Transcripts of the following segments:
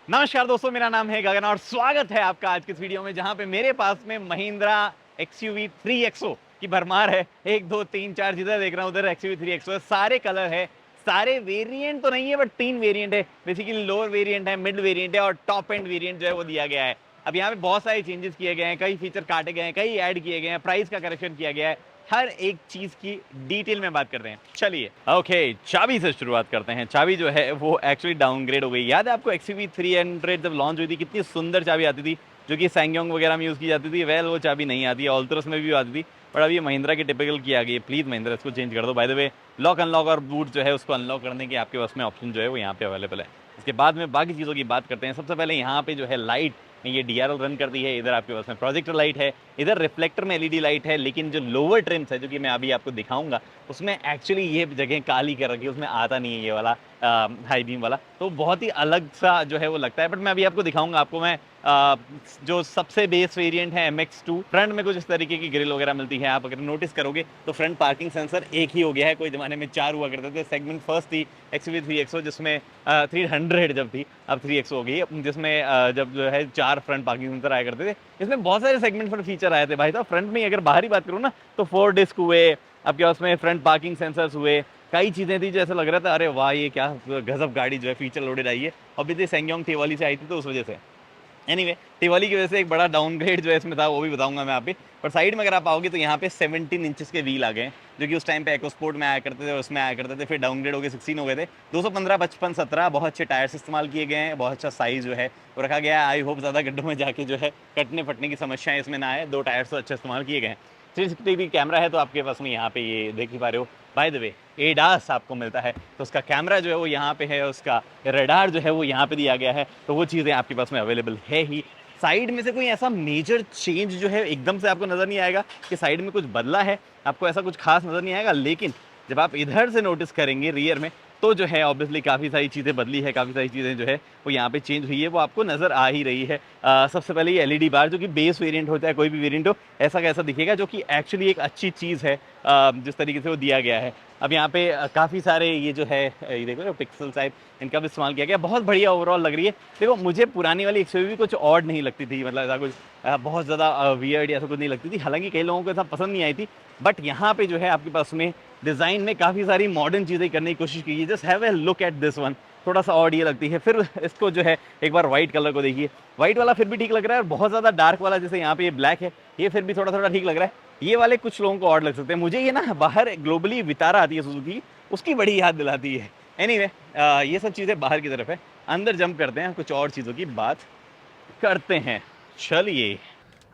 नमस्कार दोस्तों, मेरा नाम है गगन और स्वागत है आपका आज की इस वीडियो में, जहां पे मेरे पास में महिंद्रा XUV 3XO की भरमार है। 1 2 3 4 जिधर देख रहा हूं उधर XUV 3XO है। सारे कलर है, सारे वेरिएंट तो नहीं है बट 3 वेरिएंट है। बेसिकली लोअर वेरिएंट है, मिड वेरिएंट है और टॉप एंड वेरिएंट जो है वो दिया गया है। अब यहाँ पे बहुत सारे चेंजेस किए गए हैं, कई फीचर काटे गए हैं, कई ऐड किए गए हैं, प्राइस का करेक्शन किया गया है। हर एक चीज की डिटेल में बात करते हैं। चलिए ओके, चाबी से शुरुआत करते हैं। चाबी जो है वो एक्चुअली डाउनग्रेड हो गई। याद है आपको XUV 300 जब लॉन्च हुई थी कितनी सुंदर चाबी आती थी जो कि सैंगयोंग वगैरह में यूज़ की जाती थी। वेल वो चाबी नहीं आती है, ऑल्टरस में भी आती थी, पर अब ये महिंद्रा की टिपिकल की आ गई है। प्लीज़ महिंद्रा इसको चेंज कर दो। By the way lock unlock और बूट जो है उसको अनलॉक करने के आपके पास में ऑप्शन जो है वो यहाँ पे अवेलेबल है। इसके बाद में बाकी चीज़ों की बात करते हैं। सबसे पहले यहाँ पे जो है लाइट ये DRL रन करती है। इधर आपके पास में प्रोजेक्टर लाइट है, इधर रिफ्लेक्टर में LED लाइट है, लेकिन जो लोअर ट्रिम्स है जो कि मैं अभी आपको दिखाऊंगा उसमें एक्चुअली ये जगह काली कर रखी है, उसमें आता नहीं है ये वाला हाई बीम वाला, तो बहुत ही अलग सा जो है वो लगता है। बट मैं अभी आपको दिखाऊंगा। आपको मैं जो सबसे बेस वेरिएंट है MX2, फ्रंट में कुछ इस तरीके की ग्रिल वगैरह मिलती है। आप अगर नोटिस करोगे तो फ्रंट पार्किंग सेंसर एक ही हो गया है, कोई जमाने में 4 हुआ करते थे। सेगमेंट फर्स्ट थी XUV 3XO जिसमें 300 जब थी, अब 3XO हो गई, जिसमें जब जो है 4 फ्रंट पार्किंग सेंसर आया करते थे। इसमें बहुत सारे सेगमेंट पर फीचर आए थे भाई साहब। फ्रंट में अगर बाहर ही बात करूँ ना तो 4 डिस्क हुए, आपके पास में फ्रंट पार्किंग सेंसर्स हुए, कई चीज़ें थी जो ऐसा लग रहा था अरे वाह ये क्या गजब गाड़ी जो है फीचर लोडेड आई है। अभी सैंगयोंग थेवाली से आई थी तो उस वजह से एनीवे टिवाली की वजह से एक बड़ा डाउनग्रेड जो है इसमें था, वो भी बताऊंगा मैं आप भी। पर साइड में अगर आप आओगे तो यहाँ पे 17 इंचेस के व्हील आ गए, जो कि उस टाइम पे EcoSport में आया करते थे, उसमें आया करते थे। फिर डाउनग्रेड हो गए 16 हो गए थे। 215 55 17 बहुत अच्छे टायर्स इस्तेमाल किए गए हैं, बहुत अच्छा साइज जो है वो रखा गया है। आई होप ज़्यादा गड्ढों में जाके जो है कटने फटने की समस्याएं इसमें ना आए। 2 टायर्स तो अच्छे इस्तेमाल किए गए हैं। 360 कैमरा है तो आपके पास में यहाँ पे ये देख ही पा रहे हो। बाय द वे ADAS आपको मिलता है तो उसका कैमरा जो है वो यहाँ पे है, उसका रडार जो है वो यहाँ पे दिया गया है, तो वो चीज़ें आपके पास में अवेलेबल है ही। साइड में से कोई ऐसा मेजर चेंज जो है एकदम से आपको नज़र नहीं आएगा कि साइड में कुछ बदला है, आपको ऐसा कुछ खास नज़र नहीं आएगा। लेकिन जब आप इधर से नोटिस करेंगे रियर में तो जो है ऑब्वियसली काफ़ी सारी चीज़ें बदली है, काफ़ी सारी चीज़ें जो है वो यहाँ पे चेंज हुई है, वो आपको नज़र आ ही रही है। सबसे पहले ये LED बार जो कि बेस वेरिएंट होता है, कोई भी वेरिएंट हो ऐसा कैसा दिखेगा, जो कि एक्चुअली एक अच्छी चीज़ है जिस तरीके से वो दिया गया है। अब यहाँ पे काफ़ी सारे ये जो है ये देखो पिक्सल टाइप इनका भी इस्तेमाल किया गया, बहुत बढ़िया ओवरऑल लग रही है। देखो मुझे पुरानी वाली XUV भी कुछ ऑड नहीं लगती थी, मतलब ऐसा कुछ बहुत ज़्यादा वियर्ड ऐसा कुछ नहीं लगती थी। हालांकि कई लोगों को ऐसा पसंद नहीं आई थी, बट यहाँ पे जो है आपके पास में डिज़ाइन में काफ़ी सारी मॉडर्न चीज़ें करने की कोशिश की है। Just have a look at this one, थोड़ा सा ऑड ये लगती है। फिर इसको जो है एक बार वाइट कलर को देखिए, वाइट वाला फिर भी ठीक लग रहा है, और बहुत ज़्यादा डार्क वाला जैसे यहाँ पे ये ब्लैक है ये फिर भी थोड़ा थोड़ा ठीक लग रहा है। ये वाले कुछ लोगों को ऑड लग सकते हैं। मुझे ये ना बाहर ग्लोबली वितारा आती है सुजुकी, उसकी बड़ी याद दिलाती है। एनीवे ये सब चीज़ें बाहर की तरफ है, अंदर जंप करते हैं, कुछ और चीज़ों की बात करते हैं। चलिए,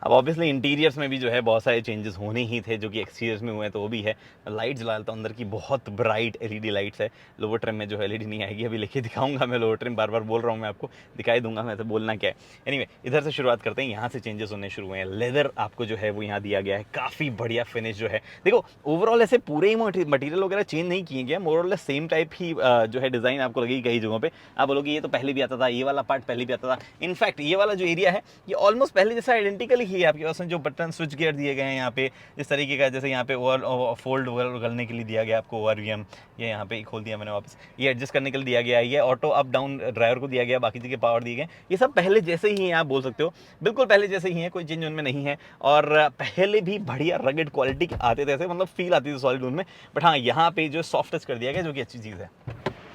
अब ऑब्वियसली इंटीरियर्स में भी जो है बहुत सारे चेंजेस होने ही थे, जो कि एक्सटीरियर्स में हुए हैं, तो वो भी है। लाइट जला लेता हूं, अंदर की बहुत ब्राइट LED लाइट्स है। लोअर ट्रिम में जो है LED नहीं आएगी, अभी लेके दिखाऊंगा मैं। लोअर ट्रिम बार बार बोल रहा हूँ मैं, आपको दिखाई दूंगा मैं, तो बोलना क्या है। एनीवे इधर से शुरुआत करते हैं, यहाँ से चेंजेस होने शुरू हुए हैं। लेदर आपको जो है वो यहाँ दिया गया है, काफ़ी बढ़िया फिनिश जो है। देखो ओवरऑल ऐसे पूरे ही मटीरियल वगैरह चेंज नहीं किए गए, मोर और लेस सेम टाइप ही जो है डिज़ाइन आपको लगेगी कई जगहों पर। आप बोलोगे ये तो पहले भी आता था, ये वाला पार्ट पहले भी आता था। इनफैक्ट ये वाला जो एरिया है ये ऑलमोस्ट पहले जैसा आइडेंटिकल ही है। आपके पास में जो बटन स्विच गियर दिए गए हैं यहाँ पे इस तरीके का, जैसे यहाँ पे ओवर फोल्ड करने के लिए दिया गया आपको ORVM, ये यहाँ पे खोल दिया मैंने वापस, ये एडजस्ट करने के लिए दिया गया है। ये ऑटो अप डाउन ड्राइवर को दिया गया, बाकी चीज़ें पावर दिए गए। ये सब पहले जैसे ही हैं, आप बोल सकते हो बिल्कुल पहले जैसे ही हैं, कोई चेंज उनमें नहीं है। और पहले भी बढ़िया रगेड क्वालिटी आते थे ऐसे, मतलब फील आती थी सॉलिड उनमें। बट हाँ यहाँ पे जो सॉफ्ट टच कर दिया गया, जो कि अच्छी चीज़ है।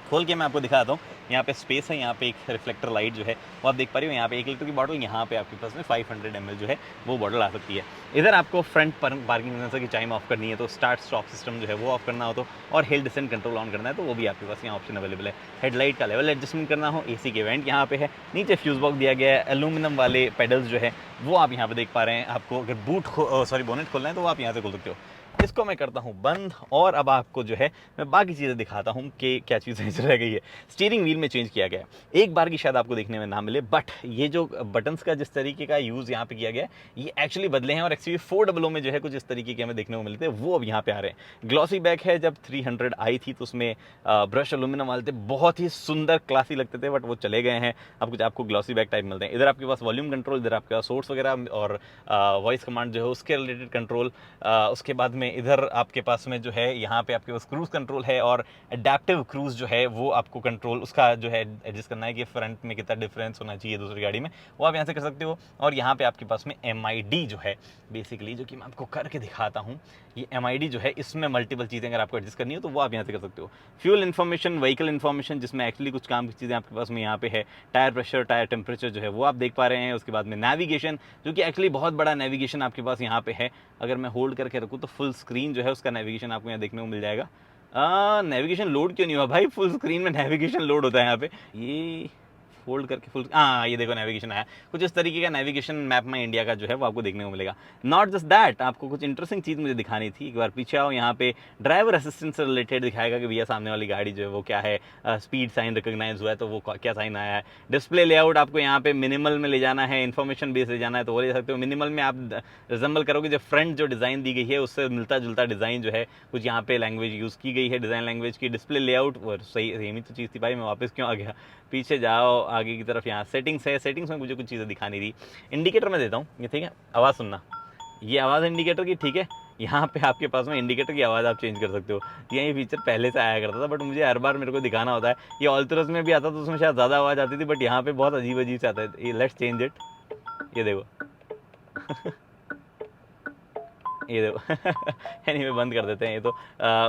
खोल के मैं आपको दिखाता हूँ। यहाँ पे स्पेस है, यहाँ पे एक रिफ्लेक्टर लाइट जो है वो आप देख पा रही हो। यहाँ पे 1 लीटर की बॉटल, यहाँ पे आपके पास में 500 ml जो है वो बॉटल आ सकती है। इधर आपको फ्रंट पार्किंग सेंसर की टाइम ऑफ करनी है तो स्टार्ट स्टॉप सिस्टम जो है वो ऑफ करना हो तो, और हिल डिसेंट कंट्रोल ऑन करना है तो वो भी आपके पास यहाँ ऑप्शन अवेलेबल है। हेडलाइट का लेवल एडजस्टमेंट करना हो, AC के वेंट यहाँ पे है, नीचे फ्यूज बॉक्स दिया गया है। एल्यूमिनियम वाले पेडल्स जो है वो आप यहाँ पे देख पा रहे हैं। आपको अगर बोनेट खोलना है तो आप यहाँ से खोल सकते हो। इसको मैं करता हूँ बंद, और अब आपको जो है मैं बाकी चीज़ें दिखाता हूँ कि क्या चीज़ें रह गई है। स्टीयरिंग व्हील में चेंज किया गया है, एक बार की शायद आपको देखने में ना मिले, बट ये जो बटन्स का जिस तरीके का यूज़ यहाँ पे किया गया है ये एक्चुअली बदले हैं। और XUV 400 में जो है कुछ इस तरीके के हमें देखने को मिलते हैं, वो अब यहाँ पे आ रहे हैं। ग्लॉसी बैक है, जब 300 आई थी तो उसमें ब्रश एल्यूमिनियम वाले थे, बहुत ही सुंदर क्लासी लगते थे, बट वो चले गए हैं। अब कुछ आपको ग्लॉसी बैक टाइप मिलते हैं। इधर आपके पास वॉल्यूम कंट्रोल, इधर आपके पास सोर्स वगैरह और वॉइस कमांड जो है उसके रिलेटेड कंट्रोल। उसके बाद में में इधर आपके पास में जो है यहाँ पे आपके पास क्रूज़ कंट्रोल है और एडेप्टिव क्रूज़ जो है वो आपको कंट्रोल उसका जो है एडजस्ट करना है कि फ्रंट में कितना डिफरेंस होना चाहिए दूसरी गाड़ी में, वो आप यहाँ से कर सकते हो। और यहाँ पे आपके पास में MID जो है बेसिकली, जो कि मैं आपको करके दिखाता हूँ, ये MID जो है इसमें मल्टीपल चीज़ें अगर आपको एडजस्ट करनी हो तो वो आप यहाँ से कर सकते हो। फ्यूल इन्फॉर्मेशन, व्हीकल इन्फॉर्मेशन, जिसमें एक्चुअली कुछ काम की चीज़ें आपके पास में यहाँ पे है। टायर प्रेशर, टायर टेम्परेचर जो है वो आप देख पा रहे हैं। उसके बाद में नेविगेशन, जो कि एक्चुअली बहुत बड़ा नेविगेशन आपके पास यहाँ पे है। अगर मैं होल्ड करके रखूँ तो फुल स्क्रीन जो है उसका नेविगेशन आपको यहाँ देखने को मिल जाएगा। नेविगेशन लोड क्यों नहीं हुआ भाई, फुल स्क्रीन में नेविगेशन लोड होता है यहाँ पे। ये फोल्ड करके फुल, हाँ ये देखो नेविगेशन आया। कुछ इस तरीके का नेविगेशन मैप माई इंडिया का जो है वो आपको देखने को मिलेगा। नॉट जस्ट दैट, आपको कुछ इंटरेस्टिंग चीज़ मुझे दिखानी थी। एक बार पीछे आओ, यहाँ पे ड्राइवर असिस्टेंट से रिलेटेड दिखाएगा कि भैया सामने वाली गाड़ी जो है वो क्या है, स्पीड साइन रिकॉग्नाइज हुआ है तो वो क्या साइन आया है। डिस्प्ले लेआउट आपको यहाँ पे मिनिमल में ले जाना है, इन्फॉर्मेशन बेस ले जाना है तो वो ले सकते हो। मिनिमल में आप रिजेंबल करोगे जो फ्रंट जो डिज़ाइन दी गई है उससे मिलता जुलता डिज़ाइन जो है कुछ यहाँ पे लैंग्वेज यूज़ की गई है, डिज़ाइन लैंग्वेज की। डिस्प्ले लेआउट वो सही सेम ही तो चीज़ थी भाई, मैं वापस क्यों आ गया। पीछे जाओ आगे की तरफ, यहाँ सेटिंग्स है, सेटिंग्स में मुझे कुछ चीज़ें दिखानी थी। इंडिकेटर में देता हूँ ये, ठीक है, आवाज़ सुनना, ये आवाज़ इंडिकेटर की, ठीक है। यहाँ पे आपके पास में इंडिकेटर की आवाज़ आप चेंज कर सकते हो। ये फीचर पहले से आया करता था बट मुझे हर बार मेरे को दिखाना होता है। ये ऑल्टरस में भी आता तो उसमें शायद ज़्यादा आवाज़ आती थी, बट यहाँ पे बहुत अजीब अजीब से आता है। ये लेट्स चेंज इट, ये देखो ये देखो एनीवे बंद कर देते हैं ये तो।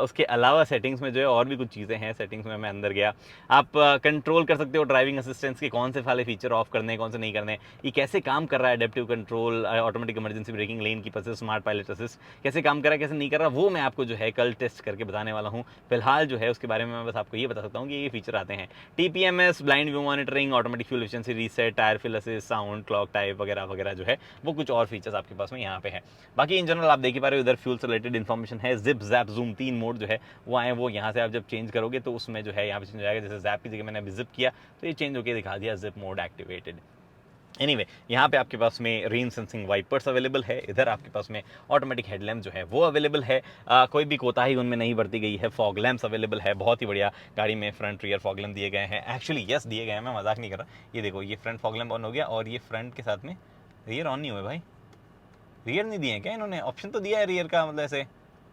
उसके अलावा सेटिंग्स में जो है और भी कुछ चीज़ें हैं। सेटिंग्स में मैं अंदर गया, आप कंट्रोल कर सकते हो ड्राइविंग असिस्टेंस के कौन से वाले फीचर ऑफ करने हैं, कौन से नहीं करने हैं, ये कैसे काम कर रहा है। Adaptive control, automatic emergency braking, lane की असिस्ट, स्मार्ट पायलट असिस्ट कैसे काम कर रहा है, कैसे नहीं कर रहा, वो मैं आपको जो है कल टेस्ट करके बताने वाला हूँ। फिलहाल जो है उसके बारे में मैं बस आपको ये बता सकता हूँ कि ये फीचर आते हैं। TPMS, blind view monitoring, automatic fuel efficiency reset, tyre fill assist, sound, clock type वगैरह वगैरह जो है वो कुछ और फीचर्स आपके पास में यहाँ पे है। बाकी इन जनरल आप देख ही पा रहे हो, इधर फ्यूल रिलेटेड इन्फॉर्मेशन है। जिप, जैप, जूम 3 मोड जो है वो आए, वो यहाँ से आप जब चेंज करोगे तो उसमें जो है यहाँ पे चेंज हो जाएगा। जैसे जैप की जगह मैंने अभी जिप किया तो ये चेंज होकर दिखा दिया जिप मोड एक्टिवेटेड। एनीवे यहाँ पे आपके पास में रेन सेंसिंग वाइपर्स अवेलेबल है। इधर आपके पास में ऑटोमेटिक हेडलैम्प जो है वो अवेलेबल है, कोई भी कोताही उनमें नहीं बरती गई है। फॉग लैम्प्स अवेलेबल है, बहुत ही बढ़िया गाड़ी में फ्रंट रियर फॉग लैम्प दिए गए हैं। एक्चुअली यस दिए गए हैं, मैं मजाक नहीं कर रहा। ये देखो ये फ्रंट फॉग लैम्प ऑन हो गया और ये फ्रंट के साथ में रियर ऑन नहीं हुए भाई। रियर नहीं दिए हैं क्या इन्होंने, ऑप्शन तो दिया है रियर का, मतलब ऐसे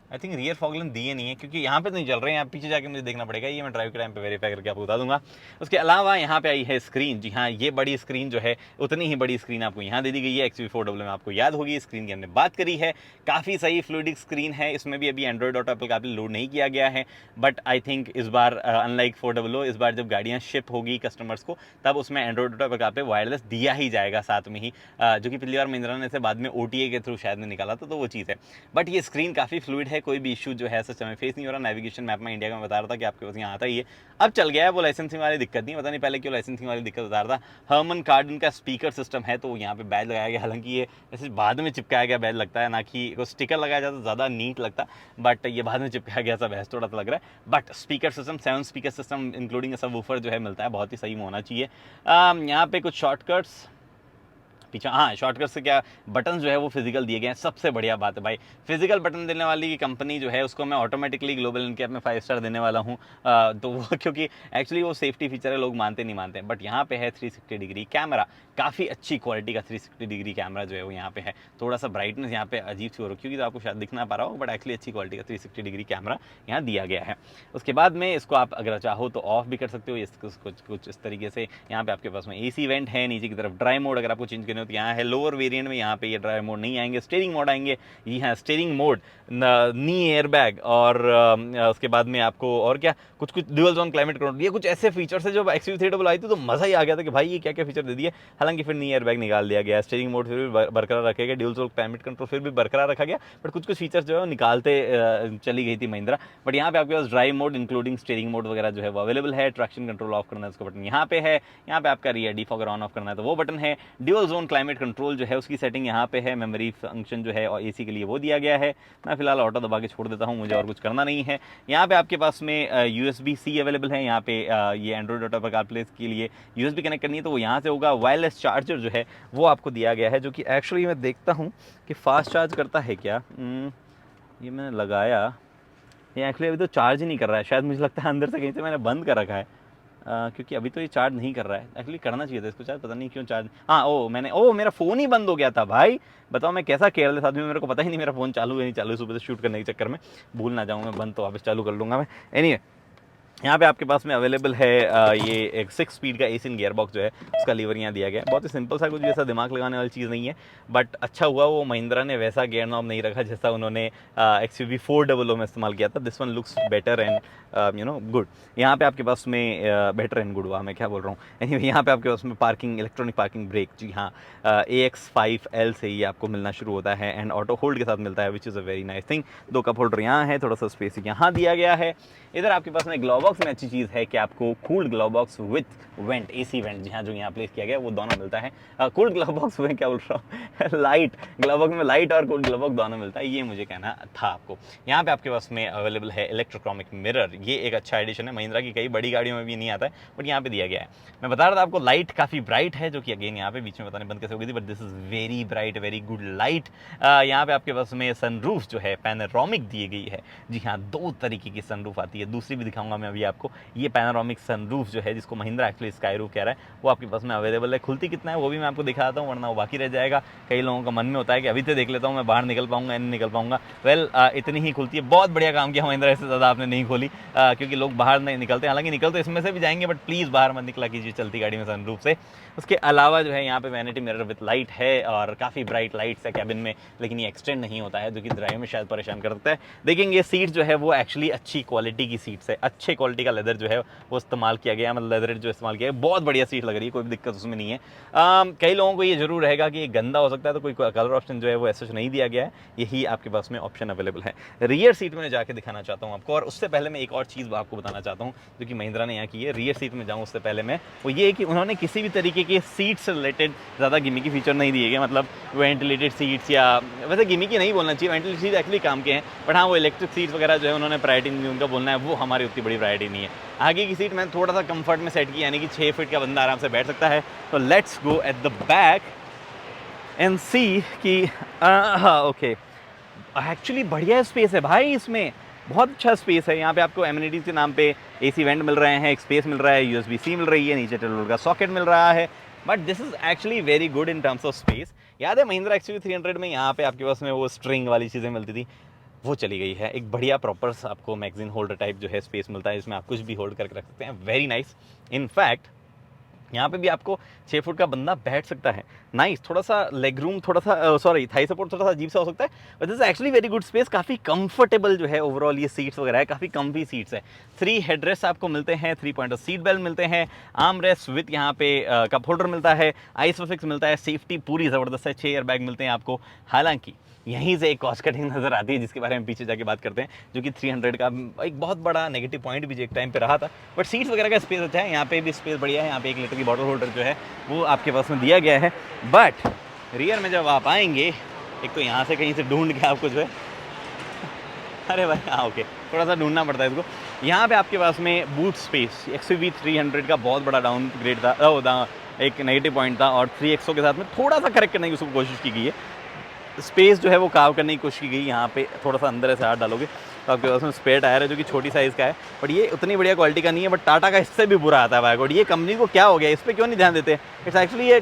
I think rear fog lamp दिए नहीं है क्योंकि यहाँ पे तो नहीं चल रहे हैं। यहाँ पीछे जाके मुझे देखना पड़ेगा, ये मैं ड्राइव के टाइम पे वेरीफाई करके आपको बता दूंगा। उसके अलावा यहाँ पे आई है स्क्रीन। जी हाँ, ये बड़ी स्क्रीन जो है उतनी ही बड़ी स्क्रीन आपको यहाँ दे दी गई है। XUV400 में आपको याद होगी स्क्रीन की हमने बात करी है, काफ़ी सही फ्लूइडिक स्क्रीन है। इसमें भी अभी एंड्रॉइड ऑटो एप्पल काफी लोड नहीं किया गया है, बट आई थिंक इस बार अनलाइक 400 इस बार जब गाड़ियाँ शिप होगी कस्टमर्स को तब उसमें एंड्रॉइड ऑटो एप्पल पे वायरलेस दिया ही जाएगा साथ में ही, जो कि पिछली बार महिंद्रा ने इसे बाद में OTA के थ्रू शायद में निकाला था, तो वो चीज़ है। बट ये स्क्रीन काफ़ी फ्लूइड है, कोई भी इशू जो है ऐसा समय फेस नहीं हो रहा। नेविगेशन मैप में इंडिया का मैं बता रहा था कि आपके पास यहाँ आता ही है, अब चल गया है, वो लाइसेंसिंग वाली दिक्कत नहीं, पता नहीं पहले क्यों लाइसेंसिंग वाली दिक्कत बता रहा था। हर्मन कार्डन का स्पीकर सिस्टम है तो यहाँ पे बैज लगाया गया, हालांकि ये ऐसे बाद में चिपकाया गया बैज लगता है, ना कि को स्टिकर लगाया जाता तो ज़्यादा नीट लगता, बट ये बाद में चिपकाया गया सा बैज थोड़ा सा लग रहा है। But speaker system 7 speaker system including सब वूफर जो है मिलता है, बहुत ही सही होना चाहिए। यहाँ पे कुछ शॉर्टकट्स पीछे, हाँ शॉर्टकट से क्या, बटन जो है वो फिजिकल दिए गए हैं। सबसे बढ़िया बात है भाई, फिजिकल बटन देने वाली कंपनी जो है उसको मैं ऑटोमेटिकली ग्लोबल इनके में 5 स्टार देने वाला हूँ। तो वो क्योंकि एक्चुअली वो सेफ्टी फीचर है, लोग मानते नहीं मानते, बट यहाँ पे है 360 डिग्री कैमरा, काफ़ी अच्छी क्वालिटी का 360 डिग्री कैमरा जो है वो यहाँ पे है। थोड़ा सा ब्राइटनेस यहाँ पे अजीब सी हो रही है तो आपको शायद दिख ना पा रहा हो, बट एक्चुअली अच्छी क्वालिटी का 360 डिग्री कैमरा यहाँ दिया गया है। उसके बाद में इसको आप अगर चाहो तो ऑफ भी कर सकते हो, कुछ इस तरीके से। यहाँ पे आपके पास में AC वेंट है, नीचे की तरफ ड्राई मोड अगर आपको चेंज करने हो तो यहाँ है। लोअर वेरिएंट में यहाँ पे ये ड्राइव मोड नहीं आएंगे, स्टीयरिंग मोड आएंगे। ये है स्टीयरिंग मोड, नी एयर बैग, और उसके बाद में आपको और क्या कुछ ड्यूअल जोन क्लाइमेट कंट्रोल, ये कुछ ऐसे फीचर्स है। जो XUV300 आई थी तो मजा ही आ गया था कि भाई ये क्या क्या फीचर दे दिए। हालांकि फिर नी एयर बैग निकाल दिया गया, स्टीयरिंग मोड फिर भी बरकरार रखेगा, ड्यूअल जोन क्लाइमेट कंट्रोल फिर भी बरकरार रखा गया, बट कुछ फीचर्स जो है निकालते चली गई थी महिंद्रा। बट यहाँ पे आपके पास drive mode including steering mode वगैरह जो है वो अवेलेबल है। ट्रैक्शन कंट्रोल ऑफ करना है उसका बटन यहाँ पे है। यहाँ पे आपका रियर डिफॉगर ऑन ऑफ करना है तो वो बटन है। ड्यूअल जोन क्लाइमेट कंट्रोल जो है उसकी सेटिंग यहाँ पे है। मेमोरी फंक्शन जो है और AC के लिए वो दिया गया है। मैं फिलहाल ऑटो दबा के छोड़ देता हूँ, मुझे और कुछ करना नहीं है। यहाँ पे आपके पास में USB-C अवेलेबल है। यहाँ पे ये एंड्रॉइड ऑटो पर कारप्ले के लिए USB कनेक्ट करनी है तो वो यहाँ से होगा। वायरलेस चार्जर जो है वो आपको दिया गया है, जो कि एक्चुअली मैं देखता हूँ कि फास्ट चार्ज करता है क्या। ये मैंने लगाया, ये एक्चुअली अभी तो चार्ज ही नहीं कर रहा है, शायद मुझे लगता है अंदर से कहीं से मैंने बंद कर रखा है। क्योंकि अभी तो ये चार्ज नहीं कर रहा है, एक्चुअली करना चाहिए था इसको चार्ज, पता नहीं क्यों चार्ज। हाँ ओ मेरा फ़ोन ही बंद हो गया था भाई, बताओ मैं कैसा केयरलेस आदमी हूँ, मेरे को पता ही नहीं मेरा फ़ोन चालू है नहीं चालू है, सुबह से शूट करने के चक्कर में भूल ना जाऊँ मैं, बंद तो वापस चालू कर लूँगा मैं। एनीवे यहाँ पे आपके पास में अवेलेबल है ये एक 6 स्पीड का एसिन गियर बॉक्स जो है उसका लीवर यहाँ दिया गया है। बहुत ही सिंपल सा, कुछ ऐसा दिमाग लगाने वाली चीज़ नहीं है, बट अच्छा हुआ वो महिंद्रा ने वैसा गियर नॉब नहीं रखा जैसा उन्होंने XUV 400 में इस्तेमाल किया था। This one looks better and good. यहाँ पे आपके पास में बेटर एंड गुड हुआ, मैं क्या बोल रहा हूँ। एनीवे यहाँ पे आपके पास में पार्किंग, इलेक्ट्रॉनिक पार्किंग ब्रेक, जी हाँ, AX5L से ही आपको मिलना शुरू होता है एंड ऑटो होल्ड के साथ मिलता है, which is a very nice thing. 2 cup holder यहाँ है, थोड़ा सा स्पेस यहाँ दिया गया है। इधर आपके पास में ग्लोव बॉक्स में अच्छी चीज़ है कि आपको cooled glove box with vent, AC vent, जी हाँ, जो यहाँ प्लेस किया गया वो दोनों मिलता है। कूल्ड ग्लोव बॉक्स में क्या बोल रहा हूँ लाइट ग्लोव बॉक्स में लाइट और कूल्ड ग्लोव बॉक्स दोनों मिलता है, ये मुझे कहना था आपको। यहाँ पे आपके पास में अवेलेबल है इलेक्ट्रोक्रोमिक मिरर, ये एक अच्छा एडिशन है, महिंद्रा की कई बड़ी गाड़ियों में भी नहीं आता है बट यहाँ पे दिया गया है। मैं बता रहा था आपको लाइट काफ़ी ब्राइट है, जो कि अगेन यहाँ पे बीच में बताने बंद कैसे हो गई थी, but this is very bright, very good light. यहाँ पे आपके पास में सनरूफ जो है पैनोरामिक दी गई है, जी हाँ, 2 तरीके की सनरूफ आती है, दूसरी भी दिखाऊंगा मैं अभी आपको। ये पैनोरामिक सनरूफ जो है जिसको महिंद्रा एक्चुअली स्काई रूफ कह रहा है, वो आपके पास में अवेलेबल है। खुलती कितना है वो भी मैं आपको दिखाता हूँ, वरना वो बाकी रह जाएगा। कई लोगों का मन में होता है कि अभी तो देख लेता हूँ, मैं बाहर निकल पाऊंगा नहीं निकल पाऊंगा। वेल इतनी ही खुलती है, बहुत बढ़िया काम किया महिंद्रा, इससे ज़्यादा आपने नहीं खोली, क्योंकि लोग बाहर नहीं निकलते, हालांकि निकलते इसमें से भी जाएंगे बट प्लीज़ बाहर मत निकला कीजिए चलती गाड़ी में सनरूफ से। उसके अलावा जो है यहाँ पे वैनिटी मिरर विथ लाइट है और काफ़ी ब्राइट लाइट्स है कैबिन में, लेकिन ये एक्सटेंड नहीं होता है, जो कि ड्राइव में शायद परेशान कर सकता है। देखेंगे सीट जो है वो एक्चुअली अच्छी क्वालिटी की सीट्स है, अच्छे क्वालिटी का लेदर जो है वो इस्तेमाल किया गया है, मतलब लेदर जो इस्तेमाल किया है बहुत बढ़िया सीट लग रही है, कोई भी दिक्कत उसमें नहीं है। कई लोगों को ये जरूर रहेगा कि ये गंदा हो सकता है, तो कोई कलर ऑप्शन जो है वो ऐसा नहीं दिया गया है, यही आपके पास में ऑप्शन अवेलेबल है। रियर सीट में जाके दिखाना चाहता हूँ आपको, और उससे पहले मैं एक और चीज़ आपको बताना चाहता हूँ जो कि महिंद्रा ने यहाँ की है। रियर सीट में जाऊँ उससे पहले मैं, वो ये है कि उन्होंने किसी भी तरीके के सीट से रिलेटेड ज़्यादा गिमिकी फीचर नहीं दिए गए, मतलब वेंटिलेटेड सीट्स, या वैसे गिमिकी नहीं बोलना चाहिए, वेंटिलेटेड सीट एक्चुअली काम के हैं, बट हाँ वो इलेक्ट्रिक सीट्स वगैरह जो है उन्होंने प्रायोरिटी नहीं, उनका बोलना है वो हमारी उतनी बड़ी प्रायोरिटी नहीं है। आगे की सीट मैंने थोड़ा सा कंफर्ट में सेट की, यानी कि 6 फीट का बंदा आराम से बैठ सकता है। तो let's go at the back end see कि हाँ ओके, एक्चुअली बढ़िया स्पेस है भाई, इसमें बहुत अच्छा स्पेस है। यहाँ पे आपको एमिनिटीज के नाम पे AC वेंट मिल रहे हैं, एक स्पेस मिल रहा है, USB-C मिल रही है, नीचे टेलर का सॉकेट मिल रहा है, but this is actually very good in terms of space. याद है महिंद्रा XUV 300 में यहाँ पे आपके पास में वो स्ट्रिंग वाली चीज़ें मिलती थी, वो चली गई है। एक बढ़िया प्रॉपर आपको मैगजीन होल्डर टाइप जो है स्पेस मिलता है, इसमें आप कुछ भी होल्ड करके रख सकते हैं, वेरी नाइस। इनफैक्ट यहाँ पे भी आपको 6 फुट का बंदा बैठ सकता है, नाइस। थोड़ा सा लेग रूम, थोड़ा सा सॉरी थाई सपोर्ट थोड़ा सा अजीब सा हो सकता है, but this is actually very good space, काफ़ी कंफर्टेबल जो है ओवरऑल ये सीट्स वगैरह है, काफ़ी कम्फी सीट्स है। 3 हेडरेस्ट आपको मिलते हैं, 3 पॉइंटर सीट बेल्ट मिलते हैं, आर्म रेस्ट विथ यहाँ पे कप होल्डर मिलता है, आइसोफिक्स मिलता है, सेफ्टी पूरी ज़बरदस्त है, 6 एयर बैग मिलते हैं आपको। हालांकि यहीं से एक कॉस्ट कटिंग नज़र आती है जिसके बारे में पीछे जाके बात करते हैं, जो कि 300 का एक बहुत बड़ा नेगेटिव पॉइंट भी एक टाइम पे रहा था, बट सीट्स वगैरह का स्पेस अच्छा है, यहाँ पे भी स्पेस बढ़िया है। यहाँ पे 1 लीटर की बॉटल होल्डर जो है वो आपके पास में दिया गया है, बट रियर में जब आप आएंगे, एक तो यहाँ से कहीं से ढूंढ के आपको जो है अरे भाई हाँ ओके, थोड़ा सा ढूंढना पड़ता है इसको। यहाँ पे आपके पास में बूट स्पेस XUV 300 का बहुत बड़ा डाउन ग्रेड था, एक नेगेटिव पॉइंट था, और 3XO के साथ में थोड़ा सा करेक्ट करने की उसको कोशिश की गई है, स्पेस जो है वो काव करने की कोशिश की गई। यहाँ पे थोड़ा सा अंदर ऐसे हाथ डालोगे तो आपके पास में स्पेयर टायर है जो कि छोटी साइज़ का है, बट ये उतनी बढ़िया क्वालिटी का नहीं है, बट टाटा का इससे भी बुरा आता है बैकवर्ड। ये कंपनी को क्या हो गया, इस पर क्यों नहीं ध्यान देते? इट्स एक्चुअली ये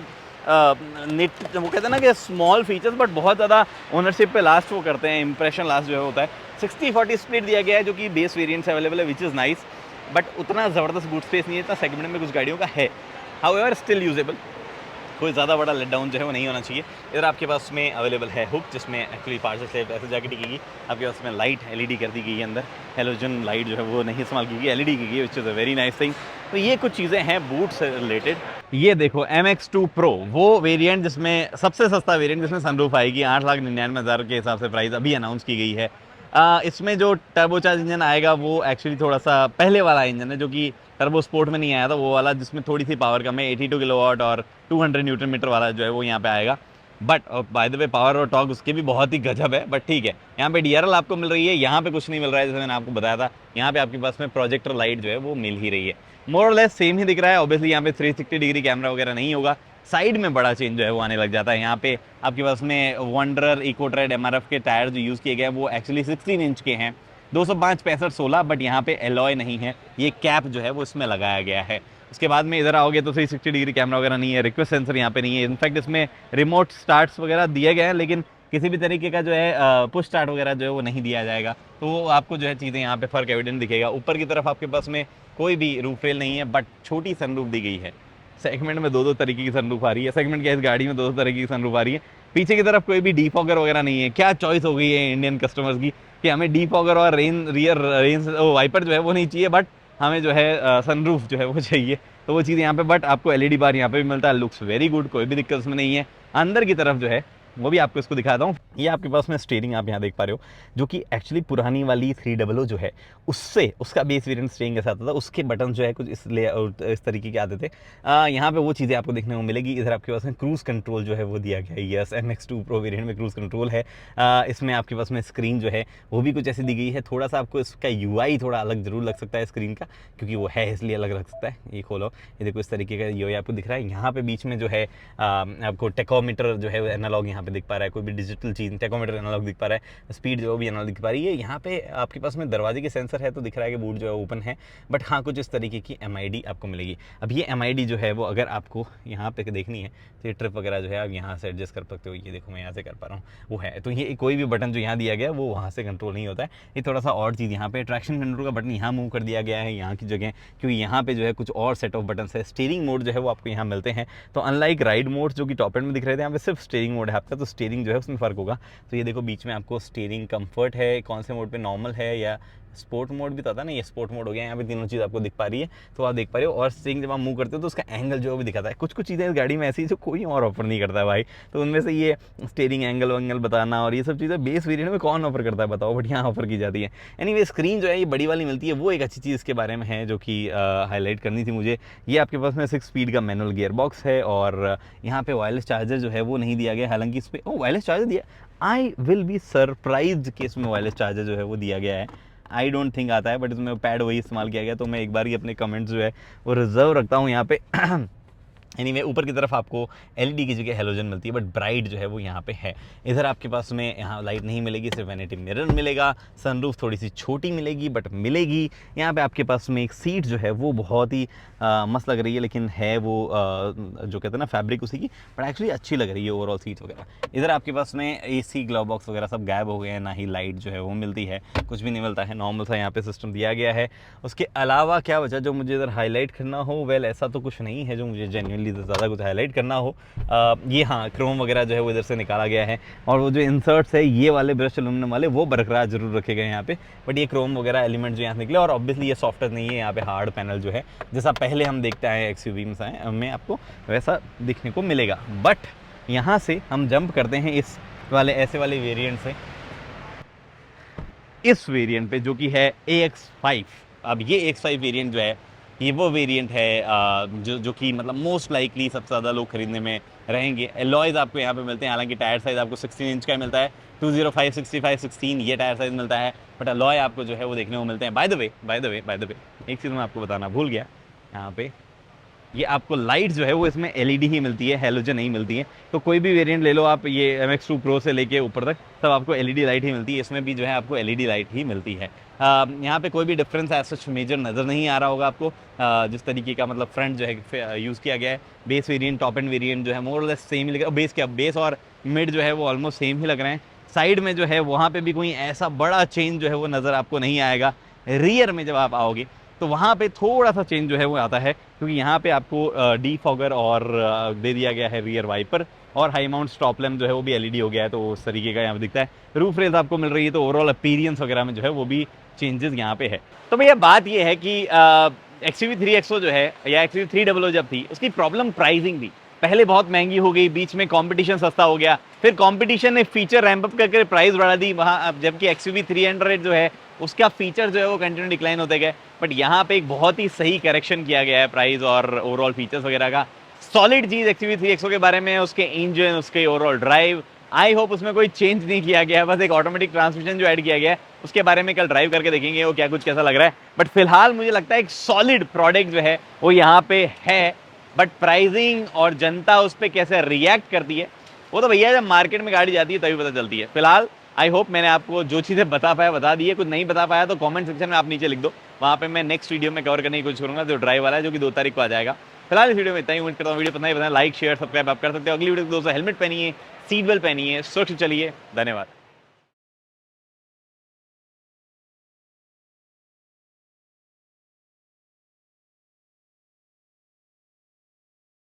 निट वो कहते हैं ना कि स्मॉल फीचर्स बट बहुत ज़्यादा ओनरशिप पे लास्ट वो करते हैं, इंप्रेशन लास्ट जो है होता है। 60-40 स्प्लिट दिया गया है जो कि बेस वेरिएंट से अवेलेबल है, विच इज़ नाइस, बट उतना ज़बरदस्त बूट स्पेस नहीं है, इतना सेगमेंट में कुछ गाड़ियों का है, हाउएवर स्टिल यूजेबल, कोई ज़्यादा बड़ा लेट डाउन जो है वो नहीं होना चाहिए। इधर आपके पास में अवेलेबल है हुक, जिसमें एक्चुअली पार्सल से ऐसे जाके टिकेगी। आपके पास में लाइट LED कर दी गई है, अंदर हेलोजन लाइट जो है वो नहीं इस्तेमाल की गई, LED की गई, which is a very nice thing. तो ये कुछ चीज़ें हैं बूट से रिलेटेड। ये देखो MX2 Pro, वो वेरिएंट जिसमें सबसे सस्ता वेरिएंट जिसमें सनरूफ आएगी, 8,99,000 के हिसाब से प्राइस अभी अनाउंस की गई है। इसमें जो टर्बोचार्ज इंजन आएगा वो एक्चुअली थोड़ा सा पहले वाला इंजन है, जो कि टर्बो स्पोर्ट में नहीं आया था, वो वाला जिसमें थोड़ी सी पावर कम है, 82 किलोवाट और 200 न्यूटन मीटर वाला जो है वो यहाँ पे आएगा। But by the way power और टॉर्क उसके भी बहुत ही गजब है, बट ठीक है। यहाँ पे DRL आपको मिल रही है, यहाँ पे कुछ नहीं मिल रहा है, जैसे मैंने आपको बताया था। यहाँ पे आपके पास में प्रोजेक्टर लाइट जो है वो मिल ही रही है, मोर और लेस सेम ही दिख रहा है। ऑब्वियसली यहाँ पे 360 डिग्री कैमरा वगैरह नहीं होगा, साइड में बड़ा चेंज जो है वो आने लग जाता है। यहाँ पे आपके पास में वंडरर इकोट्रेड MRF के टायर जो यूज़ किए गए हैं वो एक्चुअली 16 इंच के हैं, 205 65 16, बट यहाँ पे एलॉय नहीं है, ये कैप जो है वो इसमें लगाया गया है। उसके बाद में इधर आओगे तो 360 डिग्री कैमरा वगैरह नहीं है, रिक्वेस्ट सेंसर यहाँ पे नहीं है। इनफैक्ट इसमें रिमोट स्टार्ट्स वगैरह दिए गए हैं, लेकिन किसी भी तरीके का जो है पुश स्टार्ट वगैरह जो है वो नहीं दिया जाएगा। तो वो आपको जो है चीज़ें यहाँ पे फर्क एविडेंट दिखेगा। ऊपर की तरफ आपके पास में कोई भी रूफ रेल नहीं है, बट छोटी सनरूफ दी गई है। सेगमेंट में दो तरीके की सनरूफ आ रही है, सेगमेंट क्या इस गाड़ी में दो तरीके की सनरूफ आ रही है। पीछे की तरफ कोई भी डीफॉगर वगैरह नहीं है। क्या चॉइस हो गई है इंडियन कस्टमर्स की कि हमें डीफॉगर और रियर रेन वाइपर जो है वो नहीं चाहिए, बट हमें जो है सनरूफ जो है वो चाहिए। तो वो चीज़ यहाँ पे, बट आपको एलईडी बार यहाँ पे भी मिलता है, लुक्स वेरी गुड, कोई भी दिक्कत इसमें नहीं है। अंदर की तरफ जो है वो भी आपको इसको दिखाता हूँ। ये आपके पास में स्टीयरिंग आप यहाँ देख पा रहे हो, जो कि एक्चुअली पुरानी वाली 300 जो है उससे उसका बेस वेरिएंट स्टीयरिंग के साथ आता था। उसके बटन जो है कुछ इस तरीके के आते थे। यहाँ पे वो चीज़ें आपको देखने को मिलेगी। इधर आपके पास में क्रूज़ कंट्रोल जो है वो दिया गया है। यस, MX2 प्रो वेरिएंट में क्रूज़ कंट्रोल है। इसमें आपके पास में स्क्रीन जो है वो भी कुछ ऐसी दी गई है। थोड़ा सा आपको इसका UI थोड़ा अलग जरूर लग सकता है स्क्रीन का, क्योंकि वो है इसलिए अलग लग सकता है। ये खोलो, ये देखो इस तरीके का UI आपको दिख रहा है। यहाँ पे बीच में जो है आपको टेकोमीटर जो है एनालॉग यहाँ पे दिख पा रहा है, कोई भी डिजिटल चीज़ टेकोमीटर एनालॉग दिख पा रहा है, स्पीड जो भी एनालॉग दिख पा रही है। यहाँ पे आपके पास में दरवाजे के सेंसर है तो दिख रहा है कि बूट जो है ओपन है, बट हाँ कुछ इस तरीके की MID आपको मिलेगी। अब ये MID जो है वो अगर आपको यहाँ पे देखनी है तो ये ट्रिप वगैरह जो है आप यहाँ से एडजस्ट कर सकते हो। ये देखो मैं यहाँ से कर पा रहा हूँ, वो है। तो ये कोई भी बटन जो यहाँ दिया गया है वो वहाँ से कंट्रोल नहीं होता है। ये थोड़ा सा और चीज़ यहाँ पे ट्रैक्शन कंट्रोल का बटन यहाँ मूव कर दिया गया है यहाँ की जगह, क्योंकि यहाँ पे जो है कुछ और सेट ऑफ बटन है। स्टीयरिंग मोड जो है वो आपको यहाँ मिलते हैं। तो अनलाइक राइड मोड जो कि टॉप एंड में दिख रहे थे, यहाँ पे सिर्फ स्टीयरिंग मोड है आपका, तो स्टीयरिंग जो है उसमें फर्क होगा। तो ये देखो बीच में आपको स्टीयरिंग कंफर्ट है, कौन से मोड पे, नॉर्मल है या स्पोर्ट मोड भी तो था ना, ये स्पोर्ट मोड हो गया। यहाँ पे तीनों चीज़ आपको दिख पा रही है, तो आप देख पा रहे हो। और स्टीयरिंग जब आप मूव करते हो तो उसका एंगल जो है वो दिखाता है। कुछ कुछ चीज़ें इस गाड़ी में ऐसी जो कोई और ऑफर नहीं करता है भाई। तो उनमें से ये स्टीयरिंग एंगल वंगल बताना और ये सब चीज़ें बेस वेरिएंट में कौन ऑफर करता है बताओ, बट यहाँ ऑफर की जाती है। एनीवे स्क्रीन जो है ये बड़ी वाली मिलती है, वो एक अच्छी चीज़ इसके बारे में है जो कि हाईलाइट करनी थी मुझे। ये आपके पास में 6 स्पीड का मैनुअल गियर बॉक्स है, और यहाँ पे वायरलेस चार्जर जो है वो नहीं दिया गया। हालांकि इस पर वायरलेस चार्जर दिया, आई विल बी सरप्राइज्ड कि इसमें वायरलेस चार्जर जो है वो दिया गया है। आई डोंट थिंक आता है, बट इसमें पैड वही इस्तेमाल किया गया। तो मैं एक बार ही अपने कमेंट्स जो है वो रिजर्व रखता हूँ यहाँ पे। एनीवे ऊपर की तरफ आपको LED की जगह हेलोजन मिलती है, बट ब्राइट जो है वो यहाँ पे है। इधर आपके पास में यहाँ लाइट नहीं मिलेगी, सिर्फ वैनिटी मिरर मिलेगा। सनरूफ थोड़ी सी छोटी मिलेगी बट मिलेगी। यहाँ पे आपके पास में एक सीट जो है वो बहुत ही मस्त लग रही है, लेकिन है वो जो कहते हैं ना फैब्रिक उसी की, बट एक्चुअली अच्छी लग रही है ओवरऑल सीट वगैरह। इधर आपके पास में AC ग्लव बॉक्स वगैरह सब गायब हो गए हैं, ना ही लाइट जो है वो मिलती है, कुछ भी नहीं मिलता है। नॉर्मल सा यहाँ पे सिस्टम दिया गया है। उसके अलावा क्या बचा जो मुझे इधर हाईलाइट करना हो? वेल ऐसा तो कुछ नहीं है जो मुझे जेन्युइनली ज़्यादा कुछ हाईलाइट करना हो। ये हाँ क्रोम वगैरह जो है वो इधर से निकाला गया है, और वो जो इंसर्ट्स है ये वाले ब्रश एल्यूमिनियम वाले वो बरकरार जरूर रखे गए यहाँ पे, बट ये क्रोम वगैरह एलिमेंट जो यहाँ निकले। और ऑब्वियसली ये सॉफ्टवेयर नहीं है, यहाँ पे हार्ड पैनल जो है जैसा पहले हम देखते आए XUV में आपको वैसा दिखने को मिलेगा। बट यहाँ से हम जंप करते हैं इस वाले ऐसे वाले वेरिएंट से इस वेरिएंट पे जो कि है AX5। अब ये AX5 वेरिएंट जो है ये वो वेरिएंट है जो कि मतलब मोस्ट लाइकली सबसे ज़्यादा लोग खरीदने में रहेंगे। एलॉयज़ आपको यहाँ पे मिलते हैं, हालांकि टायर साइज़ आपको 16 इंच का मिलता है, 205 65 16 ये टायर साइज़ मिलता है, बट एलॉय आपको जो है वो देखने को मिलते हैं। बाय द वे एक चीज़ मैं आपको बताना भूल गया, यहाँ पे ये आपको लाइट जो है वो इसमें LED ही मिलती है, हेलोजन नहीं मिलती है। तो कोई भी वेरिएंट ले लो आप, ये MX2 प्रो से लेके ऊपर तक सब आपको LED लाइट ही मिलती है। इसमें भी जो है आपको LED लाइट ही मिलती है। यहाँ पे कोई भी डिफरेंस ऐसा मेजर नज़र नहीं आ रहा होगा आपको। जिस तरीके का मतलब फ्रंट जो है यूज़ किया गया है, base variant top end variant जो है मोर लेस सेम ही लग रहा है। बेस और मिड जो है वो ऑलमोस्ट सेम ही लग रहे हैं। साइड में जो है वहाँ पे भी कोई ऐसा बड़ा चेंज जो है वो नज़र आपको नहीं आएगा। रियर में जब आप आओगे तो वहाँ पे थोड़ा सा चेंज जो है वो आता है, क्योंकि यहाँ पे आपको डीफॉगर और दे दिया गया है रियर वाइपर, और हाई माउंट स्टॉप लैम्प जो है वो भी LED हो गया है, तो उस तरीके का यहाँ पे दिखता है। रूफ रेल्स आपको मिल रही है, तो ओवरऑल अपीरियंस वगैरह में जो है वो भी चेंजेस यहाँ पे है। तो भैया बात ये है कि XUV 3XO जो है या XUV 300 जब थी उसकी प्रॉब्लम प्राइसिंग थी। पहले बहुत महंगी हो गई, बीच में कंपटीशन सस्ता हो गया, फिर कंपटीशन ने फीचर रैंप अप करके प्राइस बढ़ा दी वहाँ, जबकि XUV 300 जो है उसका फीचर जो है वो कंटिन्यू डिक्लाइन होते गए। बट यहाँ पे एक बहुत ही सही करेक्शन किया गया है प्राइस और ओवरऑल फीचर्स वगैरह का। सॉलिड चीज XUV 3XO के बारे में, उसके इंजन, उसके ओवरऑल ड्राइव, आई होप उसमें कोई चेंज नहीं किया गया है, बस एक ऑटोमेटिक ट्रांसमिशन जो ऐड किया गया है उसके बारे में कल ड्राइव करके देखेंगे वो क्या कुछ कैसा लग रहा है। बट फिलहाल मुझे लगता है एक सॉलिड प्रोडक्ट जो है वो यहाँ पे है, बट प्राइसिंग और जनता उस पर कैसे रिएक्ट करती है वो तो भैया जब मार्केट में गाड़ी जाती है तभी पता चलती है। फिलहाल आई होप मैंने आपको जो चीज़ें बता पाया बता दी है, कुछ नहीं बता पाया तो कमेंट सेक्शन में आप नीचे लिख दो, वहाँ पे मैं नेक्स्ट वीडियो में कवर करने की कोशिश करूंगा, जो ड्राइव वाला है, जो कि 2 तारीख को आ जाएगा। फिलहाल इस वीडियो में इतना ही। उम्मीद करता हूँ वीडियो पसंद आई, लाइक शेयर सब्सक्राइब आप कर सकते हो। अगली वीडियो दोस्तों हेलमेट पहनिए, सीट बेल्ट पहनिए, सुरक्षित चलिए। धन्यवाद।